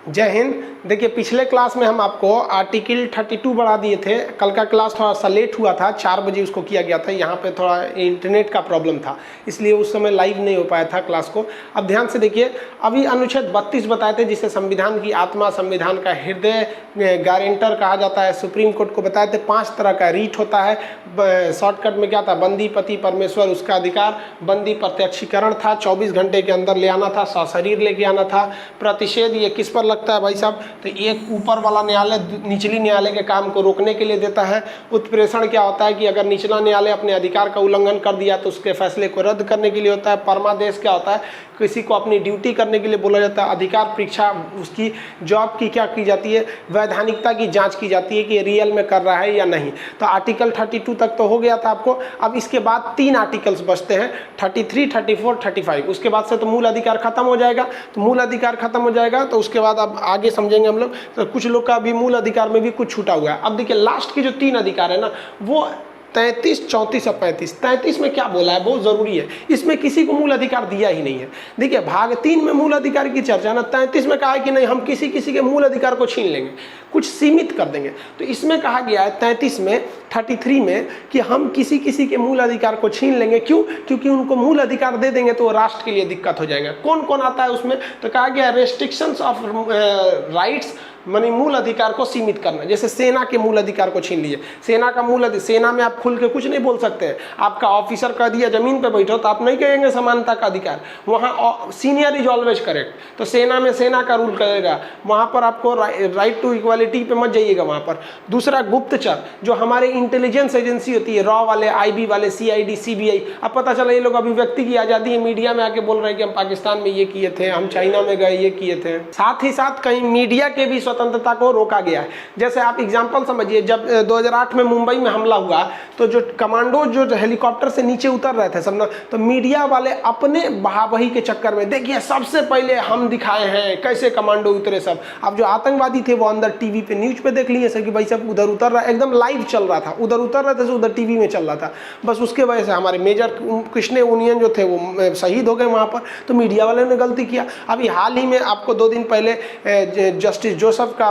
जय हिंद। देखिए पिछले क्लास में हम आपको आर्टिकल 32 बढ़ा दिए थे। कल का क्लास थोड़ा सा लेट हुआ था, 4 बजे उसको किया गया था। यहाँ पे थोड़ा इंटरनेट का प्रॉब्लम था, इसलिए उस समय लाइव नहीं हो पाया था क्लास को। अब ध्यान से देखिए, अभी अनुच्छेद 32 बताए थे जिसे संविधान की आत्मा, संविधान का हृदय, गारंटर कहा जाता है। सुप्रीम कोर्ट को बताए थे 5 तरह का रीट होता है। शॉर्टकट में क्या था? बंदी, पति, परमेश्वर, उसका अधिकार। बंदी प्रत्यक्षीकरण था, 24 घंटे के अंदर ले आना था, सशरीर लेके आना था। प्रतिषेध ये किस पर लगता है भाई साहब? तो एक ऊपर वाला न्यायालय निचली न्यायालय के काम को रोकने के लिए देता है। उत्प्रेषण क्या होता है कि अगर निचला न्यायालय अपने अधिकार का उल्लंघन कर दिया तो उसके फैसले को रद्द करने के लिए होता है। परमादेश क्या होता है? किसी को अपनी ड्यूटी करने के लिए बोला जाता है। अधिकार परीक्षा, उसकी जॉब की क्या की जाती है? वैधानिकता की जांच की जाती है कि रियल में कर रहा है या नहीं। तो आर्टिकल 32 तक तो हो गया था आपको। अब इसके बाद 3 आर्टिकल्स बचते हैं, 33, 34, 35। उसके बाद से तो मूल अधिकार खत्म हो जाएगा। तो मूल अधिकार खत्म हो जाएगा तो उसके बाद अब आगे समझेंगे हम लोग। तो कुछ लोग का अभी मूल अधिकार में भी कुछ छूटा हुआ है। अब देखिए लास्ट के जो 3 अधिकार है ना, वो 33, 34 और 35। 33 में क्या बोला है, बहुत जरूरी है। इसमें किसी को मूल अधिकार दिया ही नहीं है। देखिए भाग 3 में मूल अधिकार की चर्चा ना, 33 में कहा है कि नहीं हम किसी के मूल अधिकार को छीन लेंगे, कुछ सीमित कर देंगे। तो इसमें कहा गया है 33 में, 33 में कि हम किसी के मूल अधिकार को छीन लेंगे। क्यों? क्योंकि उनको मूल अधिकार दे देंगे तो राष्ट्र के लिए दिक्कत हो जाएगा। कौन कौन आता है उसमें? तो कहा गया रेस्ट्रिक्शंस ऑफ राइट्स, मानी मूल अधिकार को सीमित करना। जैसे सेना के मूल अधिकार को छीन लिए। सेना का मूल अधिकार, सेना में आप खुल के कुछ नहीं बोल सकते हैं। आपका ऑफिसर कह दिया जमीन पे बैठो तो आप नहीं कहेंगे समानता का अधिकार, वहाँ सीनियर इज ऑलवेज करेक्ट। तो सेना में सेना का रूल करेगा, वहाँ पर आपको राइट टू इक्वालिटी पे मत जाइएगा वहाँ पर। दूसरा गुप्तचर, जो हमारे इंटेलिजेंस एजेंसी होती है, रॉ वाले, IB वाले, CID, CBI। अब पता चला ये लोग अभिव्यक्ति की आज़ादी है, मीडिया में आके बोल रहे हैं कि हम पाकिस्तान में ये किए थे, हम चाइना में गए ये किए थे। साथ ही साथ कहीं मीडिया के भी स्वतंत्रता को रोका गया है। जैसे आप एग्जांपल समझिए, जब 2008 में मुंबई में हमला हुआ तो जो कमांडो जो हेलीकॉप्टर से नीचे उतर रहे थे सब ना, तो मीडिया वाले अपने बहाबही के चक्कर में, देखिए सबसे पहले हम दिखाए हैं कैसे कमांडो उतरे सब। अब जो आतंकवादी थे वो अंदर टीवी पे, न्यूज पे देख लिए सर कि भाई सब उधर उतर रहा है, एकदम लाइव चल रहा था, उधर उतर रहे थे, उधर टीवी में चल रहा था। बस उसके वजह से हमारे मेजर कृष्ण उनियन जो थे वो शहीद हो गए वहाँ पर। तो मीडिया वाले ने गलती किया। अभी हाल ही में आपको 2 दिन पहले जस्टिस जोसेफ का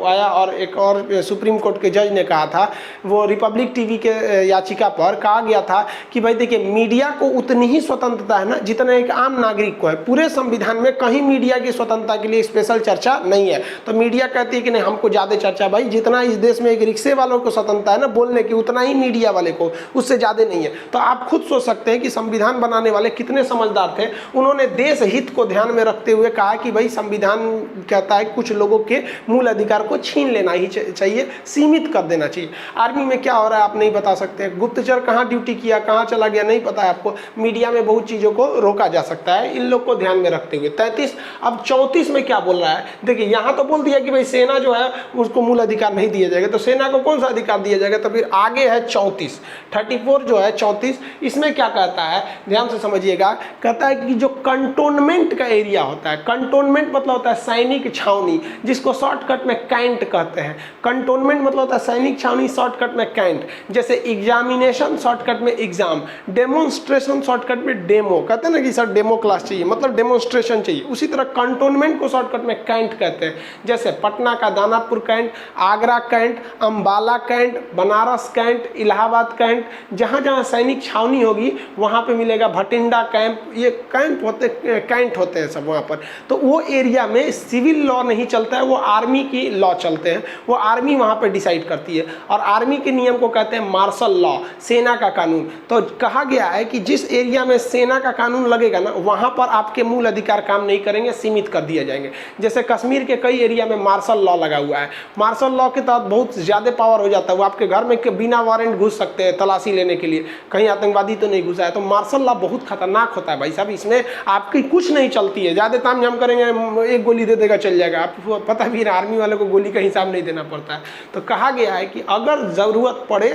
आया और एक और सुप्रीम कोर्ट के जज ने कहा था, वो रिपब्लिक टीवी के याचिका पर कहा गया था कि भाई देखिए मीडिया को उतनी ही स्वतंत्रता है ना जितना एक आम नागरिक को है। पूरे संविधान में कहीं मीडिया की स्वतंत्रता के लिए स्पेशल चर्चा नहीं है। तो मीडिया कहती है कि नहीं हमको ज़्यादा चर्चा, भाई जितना इस देश में एक रिक्शे वालों को स्वतंत्रता है ना बोलने की, उतना ही मीडिया वाले को, उससे ज़्यादा नहीं है। तो आप खुद सोच सकते हैं कि संविधान बनाने वाले कितने समझदार थे। उन्होंने देश हित को ध्यान में रखते हुए कहा कि भाई संविधान कहता है कुछ लोगों के मूल अधिकार को छीन लेना ही चाहिए, सीमित कर देना चाहिए। आर्मी में क्या हो रहा है आप नहीं बता सकते, गुप्तचर कहाँ ड्यूटी किया, कहाँ चला गया नहीं पता है आपको। मीडिया में बहुत चीज़ों को रोका जा सकता है इन लोग को ध्यान में रखते हुए। 33। अब 34 में क्या बोल रहा है? देखिए यहाँ तो बोल दिया कि भाई सेना जो है उसको मूल अधिकार नहीं दिया जाएगा, तो सेना को कौन सा अधिकार दिया जाएगा? तो फिर आगे है 34, 34 जो है 34। इसमें क्या कहता है, ध्यान से समझिएगा। कहता है कि जो कंटोनमेंट का एरिया होता है, कंटोनमेंट मतलब होता है सैनिक छावनी, जिसको शॉर्टकट में कैंट कहते हैं। कंटोनमेंट मतलब होता है सैनिक छावनी, शॉर्टकट में कैंट। जैसे एग्जामिनेशन शॉर्टकट में एग्जाम, डेमोन्स्ट्रेशन शॉर्टकट में डेमो। कहते हैं ना कि सर डेमो क्लास चाहिए, मतलब डेमोन्स्ट्रेशन चाहिए। उसी तरह कंटोनमेंट को शॉर्टकट में कैंट कहते हैं। जैसे पटना का Danapur cantt, Agra cantt, Ambala cantt, Banaras cantt, Allahabad cantt. जहाँ जहाँ सैनिक छावनी होगी वहाँ पे मिलेगा भटिंडा कैंप। ये कैंप होते, कैंट होते हैं सब वहाँ पर। तो वो एरिया में सिविल लॉ नहीं चलता है, वो आर्मी की लॉ चलते हैं। वो आर्मी वहाँ पे डिसाइड करती है और आर्मी के नियम को कहते हैं मार्शल लॉ, सेना का कानून। तो कहा गया है कि जिस एरिया में सेना का कानून लगेगा ना, वहाँ पर आपके मूल अधिकार काम नहीं करेंगे, सीमित कर दिए जाएंगे। जैसे कश्मीर के कई एरिया में मार्शल लॉ लगा हुआ है। मार्शल लॉ के तहत बहुत ज़्यादा पावर हो जाता है, वो आपके घर में बिना वारंट घुस सकते हैं तलाशी लेने के लिए, कहीं आतंकवादी तो नहीं घुसा है। तो मार्शल लॉ बहुत खतरनाक होता है भाई साहब, इसमें आपकी कुछ नहीं चलती है। ज़्यादा ताम झाम करेंगे, एक गोली दे देगा चल जाएगा, आपको पता भी फिर आर्मी वाले को गोली का हिसाब नहीं देना पड़ता है। तो कहा गया है कि अगर ज़रूरत पड़े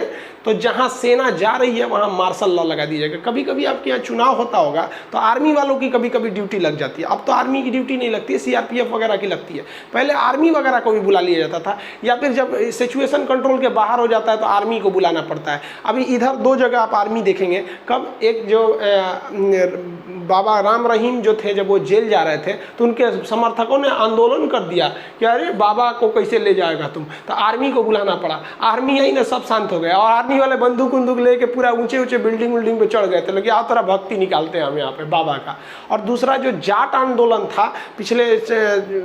तो जहाँ सेना जा रही है वहाँ मार्शल लॉ लगा दीजिएगा। कभी कभी आपके यहाँ चुनाव होता होगा तो आर्मी वालों की कभी कभी ड्यूटी लग जाती है। अब तो आर्मी की ड्यूटी नहीं लगती है, CRPF वगैरह की लगती है। पहले आर्मी वगैरह को भी बुला लिया जाता था, या फिर जब सिचुएशन कंट्रोल के बाहर हो जाता है तो आर्मी को बुलाना पड़ता है। अभी इधर 2 जगह आप आर्मी देखेंगे। कब, एक जो बाबा राम रहीम जो थे, जब वो जेल जा रहे थे तो उनके समर्थकों ने आंदोलन कर दिया कि अरे बाबा को कैसे ले जाएगा तुम, तो आर्मी को बुलाना पड़ा। आर्मी आई ना, सब शांत हो गया और आर्मी वाले बंदूक उंदूक लेके पूरा ऊंचे ऊंचे बिल्डिंग पे चढ़ गए थे, लेकिन आओ तरह भक्ति निकालते हैं हम यहाँ पे बाबा का। और दूसरा जो जाट आंदोलन था, पिछले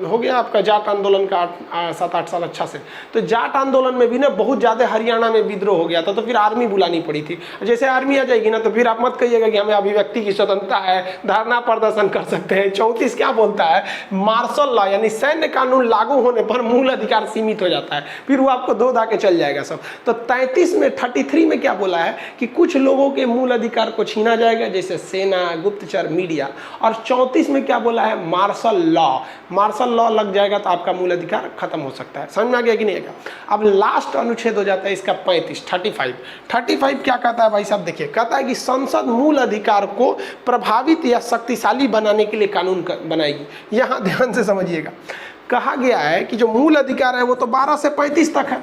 हो गया आपका जाट आंदोलन का 7-8 साल अच्छा से, तो जाट आंदोलन में भी ना बहुत ज़्यादा हरियाणा में विद्रोह हो गया था, तो फिर आर्मी बुलानी पड़ी थी। जैसे आर्मी आ जाएगी ना तो फिर आप मत कहिएगा कि हमें अभिव्यक्ति की स्वतंत्रता है, धरना प्रदर्शन कर सकते हैं। 34 क्या बोलता है, मार्शल लॉ यानी सैन्य कानून लागू होने पर मूल अधिकार सीमित हो जाता है, फिर वो आपको धो धा के चल जाएगा सब। तो 33 में क्या बोला है कि कुछ लोगों के मूल अधिकार को छीना जाएगा, जैसे सेना, गुप्तचर, मीडिया। और 34 में क्या बोला है, मार्शल लॉ लग जाएगा तो आपका मूल अधिकार खत्म हो सकता है। समझ में आ गया कि नहीं आएगा। अब लास्ट अनुच्छेद हो जाता है इसका 35 क्या कहता है भाई साहब, देखिए कहता है कि संसद मूल अधिकार को प्रभावित या शक्तिशाली बनाने के लिए कानून बनाएगी। यहाँ ध्यान से समझिएगा, कहा गया है कि जो मूल अधिकार है वो तो 12 से 35 तक है,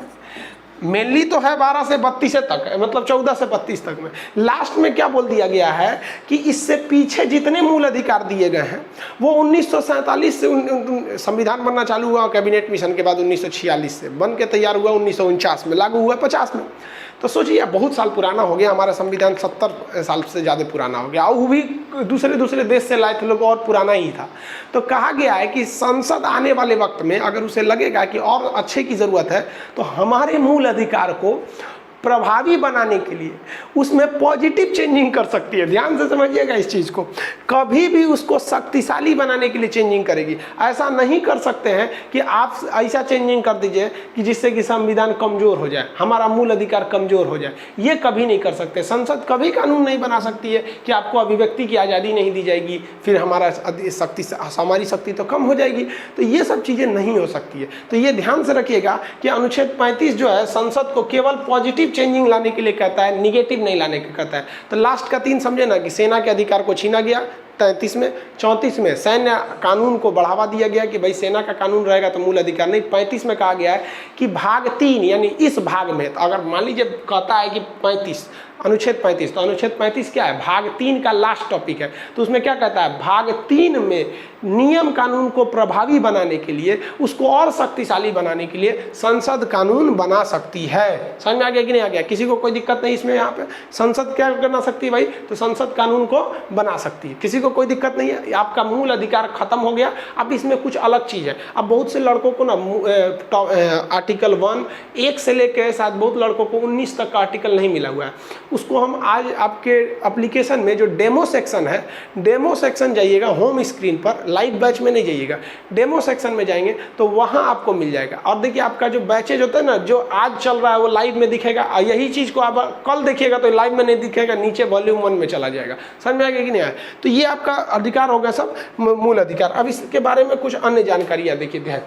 मेनली तो है 12 से 32 तक है, मतलब 14 से 32 तक में। लास्ट में क्या बोल दिया गया है कि इससे पीछे जितने मूल अधिकार दिए गए हैं वो 1947 से संविधान बनना चालू हुआ, कैबिनेट मिशन के बाद 1946 से बन के तैयार हुआ, 1949 में लागू हुआ, 50 में। तो सोचिए बहुत साल पुराना हो गया, हमारा संविधान 70 साल से ज़्यादा पुराना हो गया, और वो भी दूसरे देश से लाए थे लोग, और पुराना ही था। तो कहा गया है कि संसद आने वाले वक्त में अगर उसे लगेगा कि और अच्छे की ज़रूरत है तो हमारे मूल अधिकार को प्रभावी बनाने के लिए उसमें पॉजिटिव चेंजिंग कर सकती है। ध्यान से समझिएगा इस चीज़ को, कभी भी उसको शक्तिशाली बनाने के लिए चेंजिंग करेगी। ऐसा नहीं कर सकते हैं कि आप ऐसा चेंजिंग कर दीजिए कि जिससे कि संविधान कमज़ोर हो जाए, हमारा मूल अधिकार कमज़ोर हो जाए, ये कभी नहीं कर सकते। संसद कभी कानून नहीं बना सकती है कि आपको अभिव्यक्ति की आज़ादी नहीं दी जाएगी, फिर हमारी शक्ति तो कम हो जाएगी। तो ये सब चीज़ें नहीं हो सकती है। तो ये ध्यान से रखिएगा कि अनुच्छेद 35 जो है संसद को केवल पॉजिटिव चेंजिंग लाने के लिए कहता है, निगेटिव नहीं लाने के कहता है। तो लास्ट का 3 समझे ना, कि सेना के अधिकार को छीना गया 33 में, 34 में सैन्य कानून को बढ़ावा दिया गया कि भाई सेना का कानून रहेगा तो मूल अधिकार नहीं। 35 में कहा गया है कि भाग 3 यानी इस भाग में, तो अगर मान लीजिए कहता है कि 35 अनुच्छेद 35, तो अनुच्छेद 35 क्या है, भाग 3 का लास्ट टॉपिक है। तो उसमें क्या कहता है, भाग 3 में नियम कानून को प्रभावी बनाने के लिए, उसको और शक्तिशाली बनाने के लिए संसद कानून बना सकती है। समझ में आ गया कि नहीं आ गया, किसी को कोई दिक्कत नहीं इसमें। यहाँ पे संसद क्या करना सकती है भाई, तो संसद कानून को बना सकती है, किसी को कोई दिक्कत नहीं है। आपका मूल अधिकार खत्म हो गया। अब इसमें कुछ अलग चीज़ है। अब बहुत से लड़कों को ना आर्टिकल 1 से लेकर शायद बहुत लड़कों को 19 तक का आर्टिकल नहीं मिला हुआ है। उसको हम आज आपके एप्लीकेशन में जो डेमो सेक्शन है, डेमो सेक्शन जाइएगा होम स्क्रीन पर, लाइव बैच में नहीं जाइएगा, डेमो सेक्शन में जाएंगे तो वहाँ आपको मिल जाएगा। और देखिए आपका जो बैचेज होता है ना, जो आज चल रहा है वो लाइव में दिखेगा, और यही चीज़ को आप कल देखिएगा तो लाइव में नहीं दिखेगा, नीचे वॉल्यूम 1 में चला जाएगा। समझ में आएगा कि नहीं आया। तो ये आपका अधिकार हो गया सब मूल अधिकार। अब इसके बारे में कुछ अन्य जानकारियाँ देखिए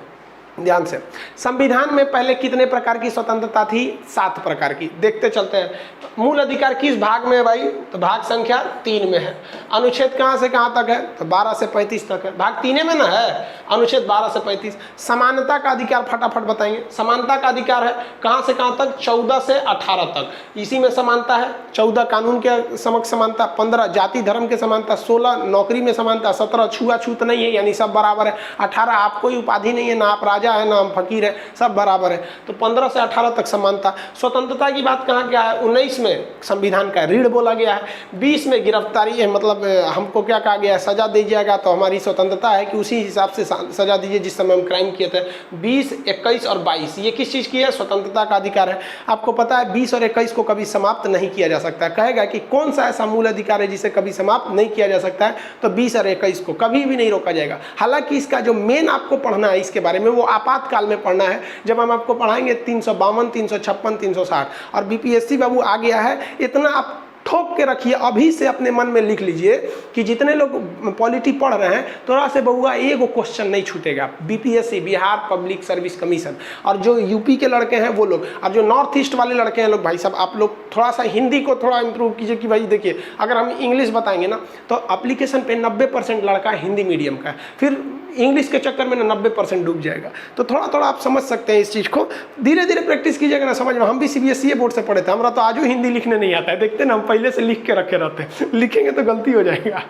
ध्यान से। संविधान में पहले कितने प्रकार की स्वतंत्रता थी, 7 प्रकार की। देखते चलते हैं। मूल अधिकार किस भाग में है भाई, तो भाग संख्या 3 में है। अनुच्छेद कहाँ से कहाँ तक है, तो 12 से 35 तक है। भाग 3 में ना है, अनुच्छेद 12 से 35। समानता का अधिकार फटाफट बताएंगे। समानता का अधिकार है कहाँ से कहाँ तक, 14 से 18 तक। इसी में समानता है। 14 कानून के समक्ष समानता, 15 जाति धर्म के समानता, 16 नौकरी में समानता, 17 छुआछूत नहीं है यानी सब बराबर है, 18 आप कोई उपाधि नहीं है, ना आप राजा है ना हम फकीर है, सब बराबर है। तो 15 से 18 तक समानता। स्वतंत्रता की बात कहाँ क्या है, 19 में संविधान का रीढ़ बोला गया है। 20 में गिरफ्तारी है, मतलब हमको क्या कहा गया है, सजा दी जाएगा, तो हमारी स्वतंत्रता है कि उसी हिसाब से सजा दीजिए जिस समय हम क्राइम किए थे। 20, 21 और 22 ये किस चीज़ की है, स्वतंत्रता का अधिकार है। आपको पता है 20 और 21 को कभी समाप्त नहीं किया जा सकता। कहेगा कि कौन सा ऐसा मूल अधिकार है जिसे कभी समाप्त नहीं किया जा सकता है, तो 20 और 21 को कभी भी नहीं रोका जाएगा। हालांकि इसका जो मेन आपको पढ़ना है इसके बारे में, वो आपातकाल में पढ़ना है, जब हम आपको पढ़ाएंगे 352, 356, 360। और बीपीएससी बाबू आ गया है, इतना आप ठोक के रखिए, अभी से अपने मन में लिख लीजिए कि जितने लोग पॉलिटी पढ़ रहे हैं थोड़ा से बउआ एगो क्वेश्चन नहीं छूटेगा, BPSC Bihar public service commission, और जो यूपी के लड़के हैं वो लोग, और जो नॉर्थ ईस्ट वाले लड़के हैं लोग, भाई साहब आप लोग थोड़ा सा हिंदी को थोड़ा इंप्रूव कीजिए कि भाई देखिए अगर हम इंग्लिश बताएंगे ना तो एप्लीकेशन पे 90% लड़का हिंदी मीडियम का है, फिर इंग्लिश के चक्कर में ना 90% डूब जाएगा। तो थोड़ा थोड़ा आप समझ सकते हैं इस चीज़ को, धीरे धीरे प्रैक्टिस कीजिएगा ना समझ में। हम भी सीबीएसई बोर्ड से पढ़े थे, हमारा तो आजू हिंदी लिखने नहीं आता है, देखते ना हम पहले से लिख के रखे रहते हैं, लिखेंगे तो गलती हो जाएगा,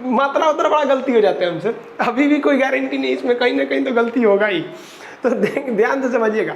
मात्रा उतना बड़ा गलती हो जाते हैं हमसे, अभी भी कोई गारंटी नहीं, इसमें कहीं ना कहीं तो गलती होगा ही। तो ध्यान से समझिएगा,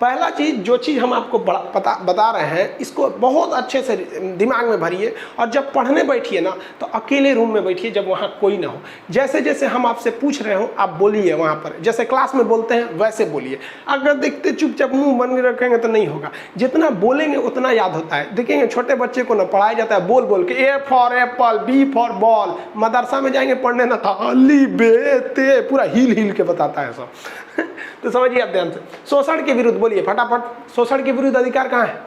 पहला चीज़ जो चीज़ हम आपको बता रहे हैं इसको बहुत अच्छे से दिमाग में भरिए, और जब पढ़ने बैठिए ना तो अकेले रूम में बैठिए जब वहाँ कोई ना हो। जैसे जैसे हम आपसे पूछ रहे हो आप बोलिए, वहाँ पर जैसे क्लास में बोलते हैं वैसे बोलिए। अगर देखते चुपचाप मुंह बंद रखेंगे तो नहीं होगा, जितना बोलेंगे उतना याद होता है। देखेंगे छोटे बच्चे को ना पढ़ाया जाता है बोल बोल के, A for apple, B for ball, मदरसा में जाएंगे पढ़ने ना था अली बे ते, पूरा हिल के बताता है सब। तो समझिए आप ध्यान से, शोषण के विरुद्ध बोलिए फटाफट। शोषण के विरुद्ध अधिकार कहाँ है?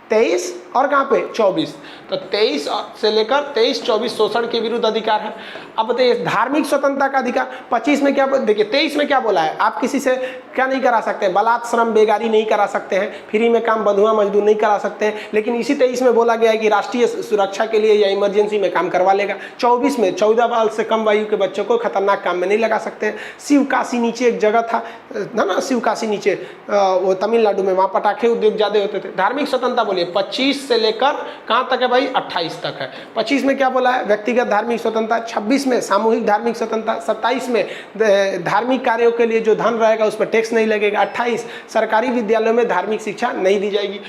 23 और कहाँ पे 24। तो 23 से लेकर 23-24 शोषण के विरुद्ध अधिकार है। अब बताइए धार्मिक स्वतंत्रता का अधिकार 25 में क्या, देखिए 23 में क्या बोला है, आप किसी से क्या नहीं करा सकते, बलात् श्रम बेगारी नहीं करा सकते हैं, फ्री में काम बंधुआ मजदूर नहीं करा सकते हैं। लेकिन इसी 23 में बोला गया है कि राष्ट्रीय सुरक्षा के लिए या इमरजेंसी में काम करवा लेगा। 24 में 14 साल से कम आयु के बच्चों को खतरनाक काम में नहीं लगा सकते हैं। शिवकाशी नीचे एक जगह था ना, शिवकाशी नीचे वो तमिलनाडु में, वहाँ पटाखे उद्योग ज़्यादा होते थे। धार्मिक स्वतंत्रता बोलिए 25 से लेकर कहाँ तक है भाई 28 तक है। 25 में क्या बोला है, व्यक्तिगत धार्मिक स्वतंत्रता। 26 में सामूहिक धार्मिक स्वतंत्रता। 27 में धार्मिक कार्यों के लिए जो धन रहेगा उस पर टैक्स नहीं लगेगा। 28 सरकारी विद्यालयों में धार्मिक शिक्षा नहीं दी जाएगी।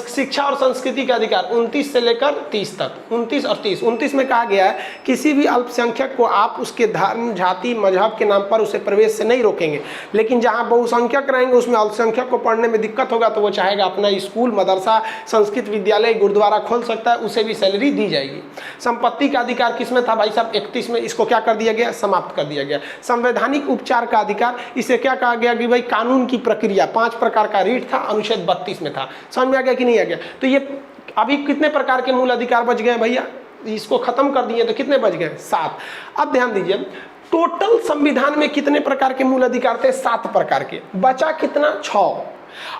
शिक्षा और संस्कृति का अधिकार 29 से लेकर 30 तक। 29 और 30। 29 में कहा गया है किसी भी अल्पसंख्यक को आप उसके धर्म जाति मजहब के नाम पर उसे प्रवेश से नहीं रोकेंगे, लेकिन जहाँ बहुसंख्यक रहेंगे उसमें अल्पसंख्यक को पढ़ने में दिक्कत होगा तो वो चाहेगा अपना स्कूल मदरसा संस्कृत विद्यालय गुरुद्वारा खोल सकता है, उसे भी सैलरी दी जाएगी। संपत्ति का अधिकार किसमें था भाई साहब 31 में, इसको क्या कर दिया गया, समाप्त कर दिया गया। संवैधानिक उपचार का अधिकार, इसे क्या कहा गया कि भाई कानून की प्रक्रिया 5 प्रकार का रीट था, अनुच्छेद 32 में था। समझ में आ गया कि नहीं आ गया? तो ये अभी कितने प्रकार के मूल अधिकार बच गए भैया, इसको खत्म कर दिए तो कितने बच गए 7। अब ध्यान दीजिए टोटल संविधान में कितने प्रकार के मूल अधिकार थे, 7 प्रकार के, बचा कितना 6।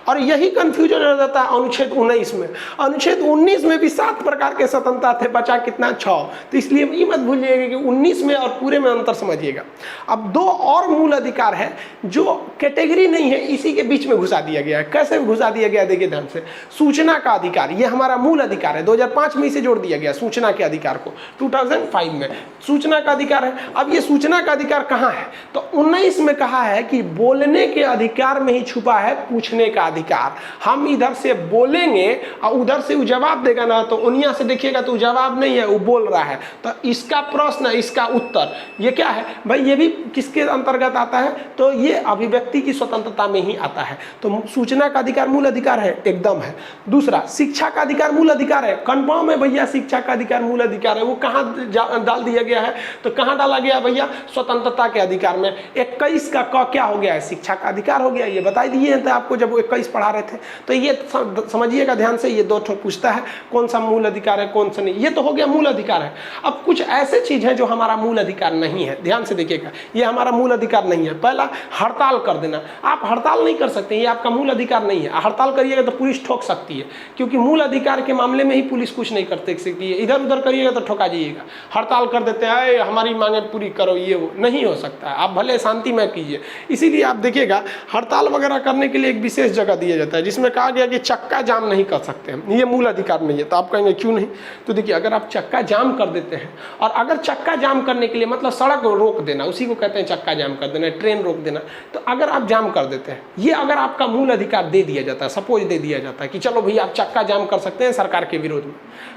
और यही कंफ्यूजन हो जाता है अनुच्छेद 19 में। अनुच्छेद 19 में भी 7 प्रकार के स्वतंत्रता थे, बचा कितना 6। तो इसलिए ये मत भूलिएगा कि 19 में और पूरे में अंतर समझिएगा। अब 2 और मूल अधिकार है जो कैटेगरी नहीं है, इसी के बीच में घुसा दिया गया है। कैसे घुसा दिया गया देखिए ध्यान से। सूचना का अधिकार, ये हमारा मूल अधिकार है, 2005 में इसे जोड़ दिया गया सूचना के अधिकार को, 2005 में सूचना का अधिकार है। अब ये सूचना का अधिकार कहाँ है, तो 19 में कहा है कि बोलने के अधिकार में ही छुपा है पूछने का अधिकार। हम इधर से बोलेंगे और उधर से वो जवाब देगा ना, तो उनिया से देखिएगा तो जवाब नहीं है, वो बोल रहा है। तो इसका प्रश्न, इसका उत्तर, ये क्या है भाई, ये भी किसके अंतर्गत आता है, तो ये अभिव्यक्ति की स्वतंत्रता में ही आता है। तो सूचना का अधिकार मूल अधिकार है, एकदम है। दूसरा शिक्षा का अधिकार मूल अधिकार है, कंफर्म है भैया, शिक्षा का अधिकार मूल अधिकार है। वो कहाँ डाल दिया गया है, तो कहाँ डाला गया भैया, स्वतंत्रता के अधिकार में। 21 का क्या हो गया है, शिक्षा का अधिकार हो गया। ये बता दिए थे आपको जब 21 पढ़ा रहे थे। तो ये समझिएगा ध्यान से, ये 2 पूछता है कौन सा मूल अधिकार है कौन सा नहीं। ये तो हो गया मूल अधिकार है। अब कुछ ऐसे चीज है जो हमारा मूल अधिकार नहीं है, ध्यान से देखिएगा, ये हमारा मूल अधिकार नहीं है। पहला हड़ताल कर देना, आप हड़ताल नहीं कर सकते, ये आपका मूल अधिकार नहीं है। हड़ताल करिएगा तो पुलिस ठोक सकती है, क्योंकि मूल अधिकार के मामले में ही पुलिस कुछ नहीं कर सकती है। इधर उधर करिएगा तो ठोका जाइएगा। हड़ताल कर देते हैं, हमारी मांगे पूरी करो, ये वो नहीं हो सकता है। आप भले शांति में कीजिए। इसीलिए आप देखिएगा हड़ताल वगैरह करने के लिए एक विशेष जगह दिया जाता है जिसमें कहा गया कि चक्का जाम नहीं कर सकते हैं, ये मूल अधिकार नहीं है। तो आप कहेंगे क्यों नहीं, तो देखिए अगर आप चक्का जाम कर देते हैं, और अगर चक्का जाम करने के लिए मतलब सड़क रोक देना, उसी को कहते हैं चक्का जाम कर देना, ट्रेन रोक देना। तो अगर आप जाम कर देते हैं, ये अगर आपका मूल अधिकार दे दिया जाता है, सपोज दे दिया जाता है कि चलो भैया आप चक्का जाम कर सकते हैं सरकार के विरोध में,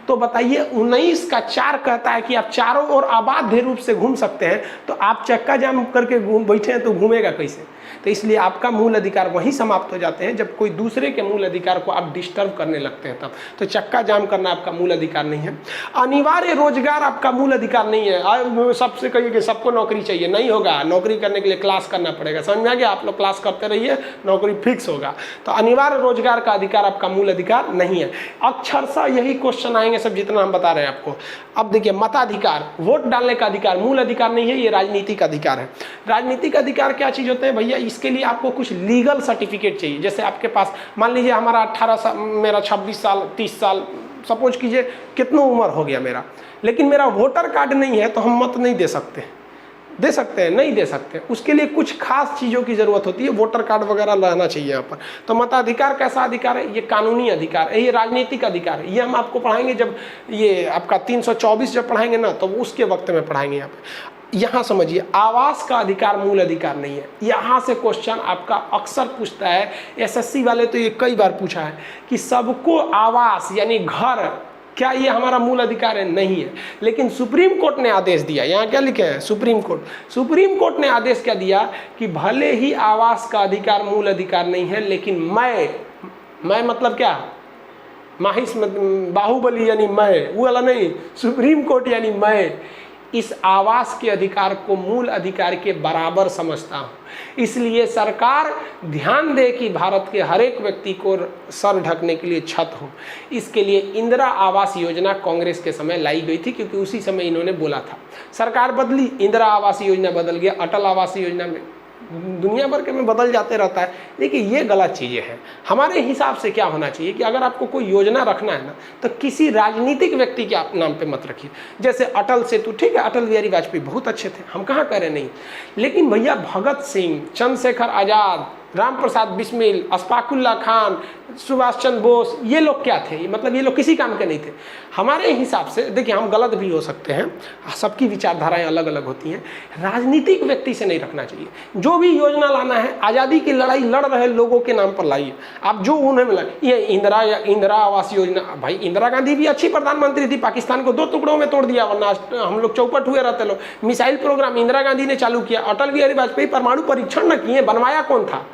तो बताइए 19 का 4 कहता है कि आप चारों ओर अबाध रूप से घूम सकते हैं। तो आप चक्का जाम करके बैठे हैं तो घूमेगा कैसे? तो इसलिए आपका मूल अधिकार वहीं समाप्त हो जाते हैं जब कोई दूसरे के मूल अधिकार को आप डिस्टर्ब करने लगते हैं तब। तो चक्का जाम करना आपका मूल अधिकार नहीं है। अनिवार्य रोजगार आपका मूल अधिकार नहीं है। सबसे कहिए कि सबको नौकरी चाहिए, नहीं होगा। नौकरी करने के लिए क्लास करना पड़ेगा, समझ में आ गया? आप लोग क्लास करते रहिए, नौकरी फिक्स होगा। तो अनिवार्य रोजगार का अधिकार आपका मूल अधिकार नहीं है। अक्षरशः यही क्वेश्चन आएंगे सब जितना हम बता रहे हैं आपको। अब देखिए, मताधिकार, वोट डालने का अधिकार मूल अधिकार नहीं है, ये राजनीतिक अधिकार है। राजनीतिक अधिकार क्या चीज होते हैं भैया? इसके लिए आपको कुछ लीगल सर्टिफिकेट चाहिए। जैसे आपके पास मान लीजिए हमारा 18 साल, मेरा 26 साल, 30 साल, सपोज कीजिए कितना उम्र हो गया मेरा, लेकिन मेरा वोटर कार्ड नहीं है, तो हम मत नहीं दे सकते। दे सकते हैं? नहीं दे सकते। उसके लिए कुछ खास चीज़ों की ज़रूरत होती है, वोटर कार्ड वगैरह रहना चाहिए यहाँ पर। तो मताधिकार कैसा अधिकार है? ये कानूनी अधिकार है, ये राजनीतिक अधिकार है। ये हम आपको पढ़ाएंगे जब ये आपका 324 जब पढ़ाएंगे ना, तो उसके वक्त में पढ़ाएंगे। यहाँ पे यहाँ समझिए, आवास का अधिकार मूल अधिकार नहीं है। यहाँ से क्वेश्चन आपका अक्सर पूछता है, एसएससी वाले तो ये कई बार पूछा है कि सबको आवास यानी घर, क्या ये हमारा मूल अधिकार है? नहीं है। लेकिन सुप्रीम कोर्ट ने आदेश दिया, यहाँ क्या लिखे हैं? सुप्रीम सुप्रीम कोर्ट ने आदेश क्या दिया कि भले ही आवास का अधिकार मूल अधिकार नहीं है, लेकिन मैं मतलब क्या? माहिस बाहुबली यानी मैं, वो वाला नहीं। सुप्रीम कोर्ट यानी मैं इस आवास के अधिकार को मूल अधिकार के बराबर समझता हूँ। इसलिए सरकार ध्यान दे कि भारत के हर एक व्यक्ति को सर ढकने के लिए छत हो। इसके लिए इंदिरा आवास योजना कांग्रेस के समय लाई गई थी, क्योंकि उसी समय इन्होंने बोला था। सरकार बदली, इंदिरा आवास योजना बदल गया, अटल आवास योजना में दुनिया भर के में बदल जाते रहता है। देखिए, ये गलत चीज़ें हैं। हमारे हिसाब से क्या होना चाहिए कि अगर आपको कोई योजना रखना है ना, तो किसी राजनीतिक व्यक्ति के आप नाम पे मत रखिए। जैसे अटल सेतु, ठीक है, अटल बिहारी वाजपेयी बहुत अच्छे थे, हम कहाँ कह रहे नहीं, लेकिन भैया भगत सिंह, चंद्रशेखर आज़ाद, राम प्रसाद बिस्मिल, अशफाकुल्ला खान, सुभाष चंद्र बोस, ये लोग क्या थे? मतलब ये लोग किसी काम के नहीं थे। हमारे हिसाब से देखिए, हम गलत भी हो सकते हैं, सबकी विचारधाराएं अलग अलग होती हैं। राजनीतिक व्यक्ति से नहीं रखना चाहिए। जो भी योजना लाना है, आज़ादी की लड़ाई लड़ रहे लोगों के नाम पर लाइए। आप जो उन्हें मिला, ये इंदिरा आवास योजना, भाई इंदिरा गांधी भी अच्छी प्रधानमंत्री थी, पाकिस्तान को 2 टुकड़ों में तोड़ दिया, वरना हम लोग चौपट हुए रहते लोग। मिसाइल प्रोग्राम इंदिरा गांधी ने चालू किया। अटल बिहारी वाजपेयी परमाणु परीक्षण न किए, बनवाया कौन था?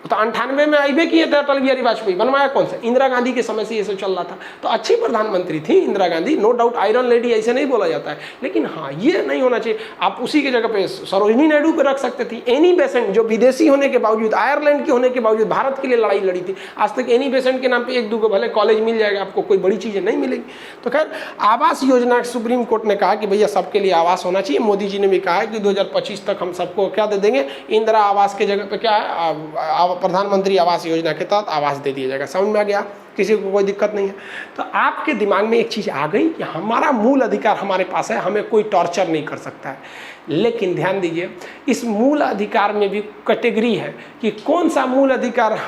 तो 98 में आईबे किए थे अटल बिहारी वाजपेयी, बनवाया कौन सा? इंदिरा गांधी के समय से ये सब चल रहा था। तो अच्छी प्रधानमंत्री थी Indira Gandhi, no doubt, iron lady ऐसे नहीं बोला जाता है, लेकिन हाँ, ये नहीं होना चाहिए। आप उसी की जगह पे सरोजिनी नायडू पे रख सकते थी। एनी बेसेंट, जो विदेशी होने के बावजूद, आयरलैंड की होने के बावजूद भारत के लिए लड़ाई लड़ी थी। आज तक एनी बेसेंट के नाम पर 1-2 को भले कॉलेज मिल जाएगा, आपको कोई बड़ी चीज़ें नहीं मिलेगी। तो खैर, आवास योजना सुप्रीम कोर्ट ने कहा कि भैया सबके लिए आवास होना चाहिए। मोदी जी ने भी कहा है कि 2025 तक हम सबको क्या दे देंगे? इंदिरा आवास के जगह पे क्या है, प्रधानमंत्री आवास योजना के तहत आवास दे दिया जाएगा। समझ में आ गया? किसी को कोई दिक्कत नहीं है। तो आपके दिमाग में एक चीज़ आ गई कि हमारा मूल अधिकार हमारे पास है, हमें कोई टॉर्चर नहीं कर सकता है। लेकिन ध्यान दीजिए, इस मूल अधिकार में भी कैटेगरी है कि कौन सा मूल अधिकार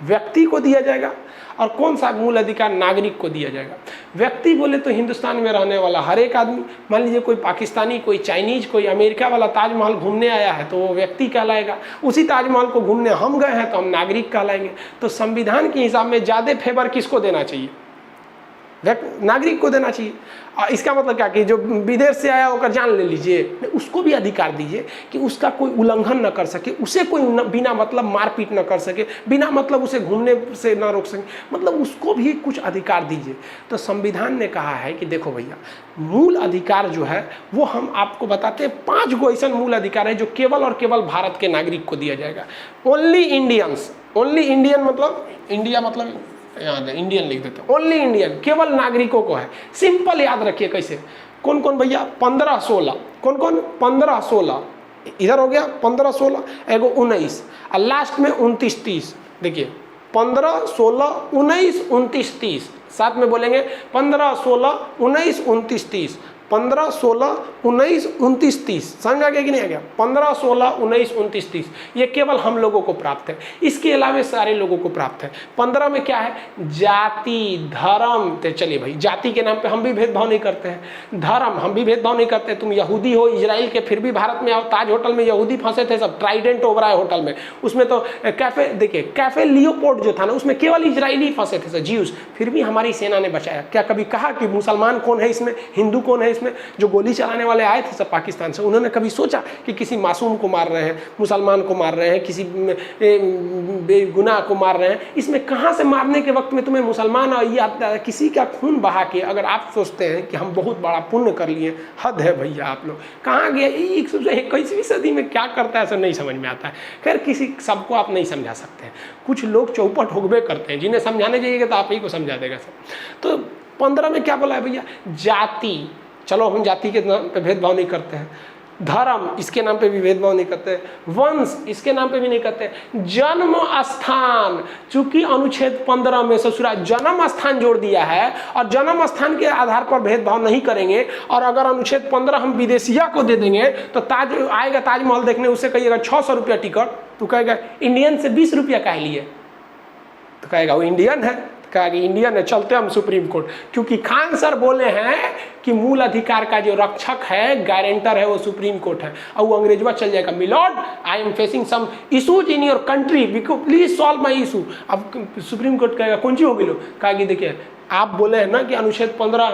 व्यक्ति को दिया जाएगा और कौन सा मूल अधिकार नागरिक को दिया जाएगा। व्यक्ति बोले तो हिंदुस्तान में रहने वाला हर एक आदमी, मान लीजिए कोई पाकिस्तानी, कोई चाइनीज, कोई अमेरिका वाला ताजमहल घूमने आया है तो वो व्यक्ति कहलाएगा। उसी ताजमहल को घूमने हम गए हैं तो हम नागरिक कहलाएंगे। तो संविधान के हिसाब में ज़्यादा फेवर किसको देना चाहिए? नागरिक को देना चाहिए। इसका मतलब क्या कि जो विदेश से आया होकर जान ले लीजिए, उसको भी अधिकार दीजिए कि उसका कोई उल्लंघन न कर सके, उसे कोई बिना मतलब मारपीट न कर सके, बिना मतलब उसे घूमने से न रोक सके, मतलब उसको भी कुछ अधिकार दीजिए। तो संविधान ने कहा है कि देखो भैया, मूल अधिकार जो है वो हम आपको बताते हैं 5 गो ऐसा मूल अधिकार है जो केवल और केवल भारत के नागरिक को दिया जाएगा। ओनली इंडियंस, ओनली इंडियन मतलब इंडिया मतलब इंडियन लिख देते हैं, ओनली इंडियन, केवल नागरिकों को है। सिंपल याद रखिए कैसे, कौन कौन भैया? 15-16, कौन कौन? 15-16, इधर हो गया 15-16, एगो 19 और लास्ट में 29-30। देखिए 15-16-19 29-30, साथ में बोलेंगे 15-16-19 29-30, 15-16-19-29-30। समझ आ गया कि नहीं आ गया? 15-16-19-29-30 ये केवल हम लोगों को प्राप्त है, इसके अलावा सारे लोगों को प्राप्त है। 15 में क्या है? जाति, धर्म। तो चलिए भाई, जाति के नाम पे हम भी भेदभाव नहीं करते हैं, धर्म हम भी भेदभाव नहीं करते। तुम यहूदी हो इजराइल के, फिर भी भारत में आओ। ताज होटल में यहूदी फंसे थे सब, ट्राइडेंट ओबराय होटल में, उसमें तो कैफे, देखिए कैफे लियोपोल्ड जो था ना, उसमें केवल इजरायली फंसे थे, ज्यूज, फिर भी हमारी सेना ने बचाया। क्या कभी कहा कि मुसलमान कौन है इसमें, हिंदू कौन है इसमें जो गोली चलाने वाले आए थे सब पाकिस्तान से, उन्होंने कभी सोचा कि किसी मासूम को मार रहे हैं, मुसलमान को मार रहे हैं, किसी बेगुनाह को मार रहे हैं? इसमें कहाँ से मारने के वक्त में तुम्हें मुसलमान और ये आता है, किसी का खून बहा के अगर आप सोचते हैं कि हम बहुत बड़ा पुण्य कर लिए, हद है भैया। आप लोग कहाँ गए? 21वीं सदी में क्या करता है ऐसा नहीं समझ में आता है। खैर किसी सबको आप नहीं समझा सकते हैं, कुछ लोग चौपट होगबे करते हैं, जिन्हें समझाने जाइएगा तो आप ही को समझा देगा सब। तो 15 में क्या बोला है भैया? जाति, चलो हम जाति के नाम पे भेदभाव नहीं करते हैं, धर्म इसके नाम पे भी भेदभाव नहीं करते, वंश इसके नाम पे भी नहीं करते, जन्म स्थान, चूंकि अनुच्छेद 15 में ससुरा जन्म स्थान जोड़ दिया है और जन्म स्थान के आधार पर भेदभाव नहीं करेंगे, और अगर अनुच्छेद 15 हम विदेशिया को दे देंगे तो ताज आएगा ताजमहल देखने, उससे कहिएगा 600 रुपया टिकट, तो कहेगा इंडियन से 20 रुपया काहे लिए, तो कहेगा वो इंडियन है, कहा कि इंडियन है, चलते हम सुप्रीम कोर्ट। क्योंकि खान सर बोले हैं कि मूल अधिकार का जो रक्षक है, गारंटर है, वो सुप्रीम कोर्ट है, और वो अंग्रेजवा चल जाएगा, milord I am facing some issues in your country, please solve my issue. अब सुप्रीम कोर्ट कहेगा कौन सी होगी लो, कहा कि देखिए आप बोले हैं ना कि अनुच्छेद 15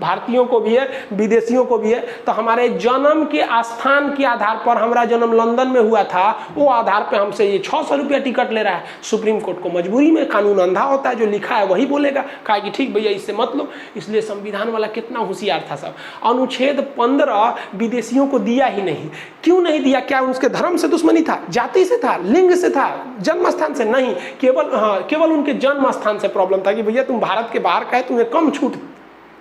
भारतीयों को भी है, विदेशियों को भी है, तो हमारे जन्म के स्थान के आधार पर, हमारा जन्म लंदन में हुआ था, वो आधार पे हमसे ये 600 रुपया टिकट ले रहा है। सुप्रीम कोर्ट को मजबूरी में, कानून अंधा होता है, जो लिखा है वही बोलेगा। कहा कि ठीक भैया इससे मत लो। इसलिए संविधान वाला कितना होशियार था सब, अनुच्छेद 15 विदेशियों को दिया ही नहीं। क्यों नहीं दिया? क्या उसके धर्म से दुश्मनी था, जाति से था, लिंग से था, जन्म स्थान से नहीं, केवल उनके जन्म स्थान से प्रॉब्लम था कि भैया तुम भारत के बाहर का है, तुम्हें कम छूट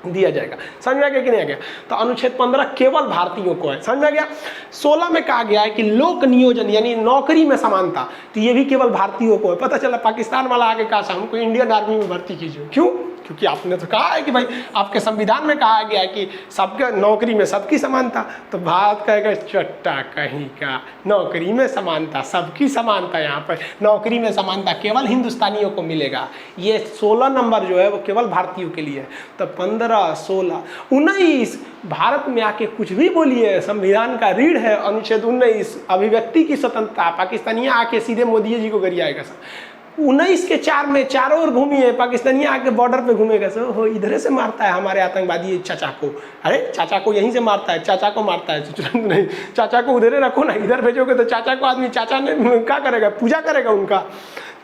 दिया जाएगा। समझ में आ गया कि नहीं आ गया? तो अनुच्छेद 15 केवल भारतीयों को है। समझ में आ गया? 16 में कहा गया है कि लोक नियोजन यानी नौकरी में समानता, तो ये भी केवल भारतीयों को है। पता चला पाकिस्तान वाला आगे कहा हमको इंडियन आर्मी में भर्ती कीजिए। क्यों? क्योंकि आपने तो कहा है कि भाई आपके संविधान में कहा गया है कि सबके नौकरी में सबकी समानता, तो भारत कहेगा चट्टा कहीं का, नौकरी में समानता, सबकी समानता, यहाँ पर नौकरी में समानता केवल हिंदुस्तानियों को मिलेगा। ये 16 नंबर जो है वो केवल भारतीयों के लिए है। तो 15, 16, 19 भारत में आके कुछ भी बोलिए, संविधान का रीढ़ है अनुच्छेद 19 अभिव्यक्ति की स्वतंत्रता। पाकिस्तानियाँ आके सीधे मोदी जी को गरियाएगा सर। 19 के 4 में चारों ओर घूमिए, पाकिस्तानियाँ आके बॉर्डर पे घूमेगा सर, हो इधर से मारता है हमारे आतंकवादी चाचा को, अरे चाचा को यहीं से मारता है, चाचा को मारता है, तुरंत नहीं, चाचा को उधर रखो ना, इधर भेजोगे तो चाचा को आदमी, चाचा ने क्या करेगा, पूजा करेगा उनका।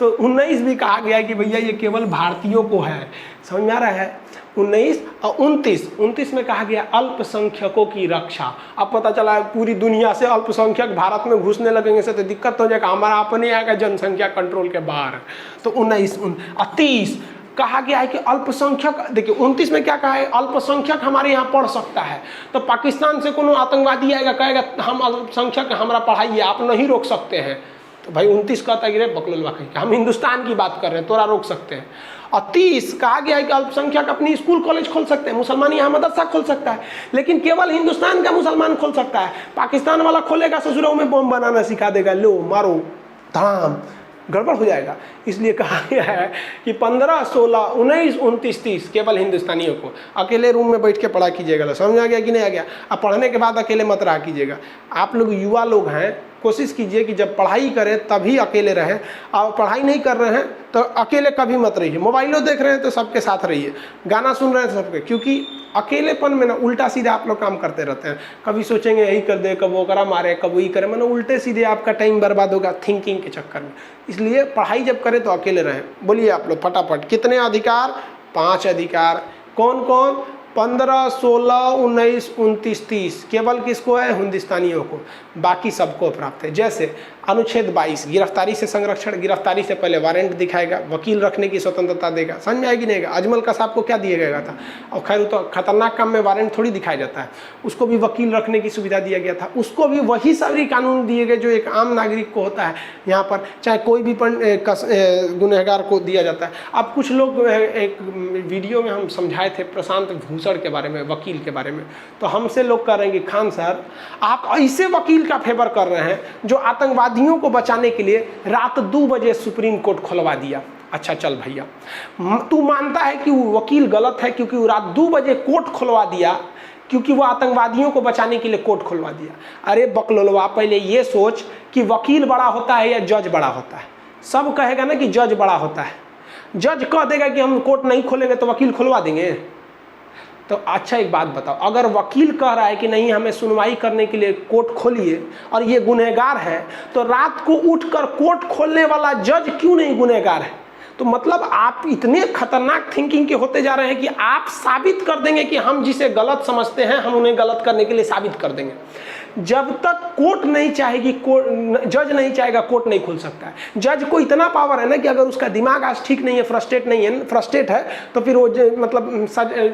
तो 19 भी कहा गया है कि भैया ये केवल भारतीयों को है। समझ में आ रहा है? 19 और 29 में कहा गया अल्पसंख्यकों की रक्षा। अब पता चला पूरी दुनिया से अल्पसंख्यक भारत में घुसने लगेंगे से तो दिक्कत हो जाएगा, हमारा अपने यहाँ का जनसंख्या कंट्रोल के बाहर। तो 19 और 30 कहा गया है कि अल्पसंख्यक, देखिए 29 में क्या कहा है, अल्पसंख्यक हमारे यहाँ पढ़ सकता है। तो पाकिस्तान से कोनो आतंकवादी आएगा, कहेगा हम अल्पसंख्यक, हमारा पढ़ाई आप नहीं रोक सकते हैं, तो भाई 29 कहता है कि रे बकलोलवा कहीं, हम हिंदुस्तान की बात कर रहे हैं, तोरा रोक सकते हैं। और 30 कहा गया है कि अल्पसंख्यक अपनी स्कूल कॉलेज खोल सकते हैं, मुसलमान यहाँ मदरसा खोल सकता है, लेकिन केवल हिंदुस्तान का मुसलमान खोल सकता है। पाकिस्तान वाला खोलेगा ससुराल में बम बनाना सिखा देगा, लो मारो धाम, गड़बड़ हो जाएगा। इसलिए कहा गया है कि 15, 16, 19, 29, 30 केवल हिंदुस्तानियों को। अकेले रूम में बैठ के पढ़ा कीजिएगा। समझ आ गया कि नहीं आ गया? अब पढ़ने के बाद अकेले मत रहा कीजिएगा। आप लोग युवा लोग हैं, कोशिश कीजिए कि जब पढ़ाई करें तभी अकेले रहें, और पढ़ाई नहीं कर रहे हैं तो अकेले कभी मत रहिए। मोबाइलों देख रहे हैं तो सबके साथ रहिए, गाना सुन रहे हैं तो सबके, क्योंकि अकेलेपन में ना उल्टा सीधा आप लोग काम करते रहते हैं। कभी सोचेंगे यही कर दे, कब वो करा मारे, कब वही करे, मतलब उल्टे सीधे आपका टाइम बर्बाद होगा थिंकिंग के चक्कर में। इसलिए पढ़ाई जब करें तो अकेले रहें। बोलिए आप लोग फटाफट, कितने अधिकार? 5 अधिकार। कौन कौन? 15, 16, 19, 29, 30 केवल किसको है? हिंदुस्तानियों को, बाकी सबको प्राप्त है। जैसे अनुच्छेद 22 गिरफ्तारी से संरक्षण, गिरफ्तारी से पहले वारंट दिखाएगा, वकील रखने की स्वतंत्रता देगा। समझ में आएगी नहीं? अजमल कसाब को क्या दिया गया था? और खैर तो खतरनाक काम में वारंट थोड़ी दिखाया जाता है, उसको भी वकील रखने की सुविधा दिया गया था। उसको भी वही सारी कानून दिए गए जो एक आम नागरिक को होता है यहाँ पर, चाहे कोई भी गुनहगार को दिया जाता है। अब कुछ लोग, एक वीडियो में हम समझाए थे प्रशांत भूषण के बारे में, वकील के बारे में, तो हमसे लोग कह रहे हैं कि खान सर आप ऐसे वकील का फेवर कर रहे हैं जो आतंकवादियों को बचाने के लिए रात 2 बजे सुप्रीम कोर्ट खुलवा दिया। अच्छा चल भैया, तू मानता है कि वो वकील गलत है क्योंकि वो रात 2 बजे कोर्ट खुलवा दिया, क्योंकि वो आतंकवादियों को बचाने के लिए कोर्ट खुलवा दिया। अरे बकलोलवा, पहले ये सोच कि वकील बड़ा होता है या जज बड़ा होता है? सब कहेगा ना कि जज बड़ा होता है। जज कह देगा कि हम कोर्ट नहीं खोलेंगे तो वकील खुलवा देंगे? तो अच्छा एक बात बताओ, अगर वकील कह रहा है कि नहीं हमें सुनवाई करने के लिए कोर्ट खोलिए और ये गुनहगार है, तो रात को उठकर कोर्ट खोलने वाला जज क्यों नहीं गुनहगार है? तो मतलब आप इतने खतरनाक थिंकिंग के होते जा रहे हैं कि आप साबित कर देंगे कि हम जिसे गलत समझते हैं हम उन्हें गलत करने के लिए साबित कर देंगे। जब तक कोर्ट नहीं चाहेगी, जज नहीं चाहेगा, कोर्ट नहीं खुल सकता है। जज को इतना पावर है ना कि अगर उसका दिमाग आज ठीक नहीं है, फ्रस्ट्रेट है, तो फिर वो मतलब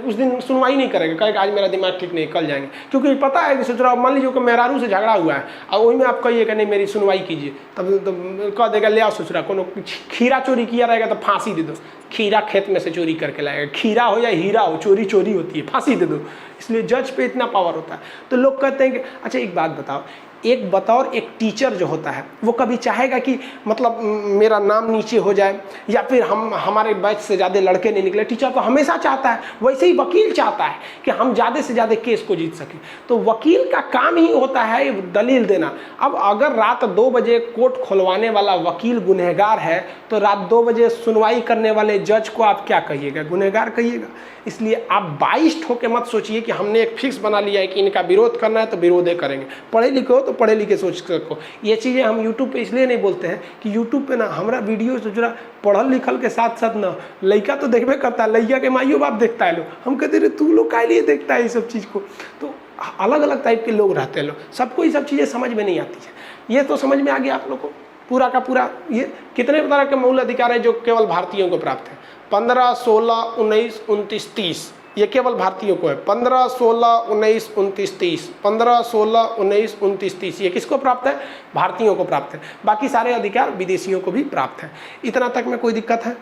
उस दिन सुनवाई नहीं करेगा, कहेगा आज मेरा दिमाग ठीक नहीं, कल जाएंगे। क्योंकि पता है कि सोच रहा मान लीजिए कि मेहरारू से झगड़ा हुआ है और वही में आप कहिएगा नहीं मेरी सुनवाई कीजिए, तब तो कह देगा ले आओ ससुरा, कोनो खीरा चोरी किया रहेगा तो फांसी दे दो। खीरा खेत में से चोरी करके लाएगा, खीरा हो या हीरा हो, चोरी चोरी होती है, फांसी दे दो। इसलिए जज पे इतना पावर होता है। तो लोग कहते हैं कि अच्छा एक बात बताओ, एक बतौर एक टीचर जो होता है वो कभी चाहेगा कि मतलब मेरा नाम नीचे हो जाए या फिर हमारे बैच से ज़्यादा लड़के नहीं निकले? टीचर तो हमेशा चाहता है। वैसे ही वकील चाहता है कि हम ज़्यादा से ज़्यादा केस को जीत सकें। तो वकील का काम ही होता है दलील देना। अब अगर रात 2 बजे कोर्ट खुलवाने वाला वकील गुनहगार है तो रात 2 बजे सुनवाई करने वाले जज को आप क्या कहिएगा? गुनहगार कहिएगा। इसलिए आप 22 ठोके मत सोचिए कि हमने एक फिक्स बना लिया है कि इनका विरोध करना है तो विरोध करेंगे। पढ़े लिखे हो तो पढ़े लिखे सोच सको। ये चीज़ें हम यूट्यूब पे इसलिए नहीं बोलते हैं कि यूट्यूब पे ना हमारा वीडियो सोच रहा पढ़ल लिखल के साथ साथ ना लड़का तो देखबे करता है, लड़का के माइयो बाप देखता है। लोग हम कहते रहे तू लोग का लिए देखता है ये सब चीज़ को। तो अलग अलग टाइप के लोग रहते हैं। लोग सबको ये सब चीज़ें समझ में नहीं आती है। ये तो समझ में आ गया आप लोग को पूरा का पूरा। ये कितने तरह के मूल अधिकार है जो केवल भारतीयों को प्राप्त है? 15, 16, 19, 29, 30 ये केवल भारतीयों को है। 15, 16, 19, 29, 30 15, 16, 19, 29, 30 ये किसको प्राप्त है? भारतीयों को प्राप्त है। बाकी सारे अधिकार विदेशियों को भी प्राप्त है। इतना तक में कोई दिक्कत है?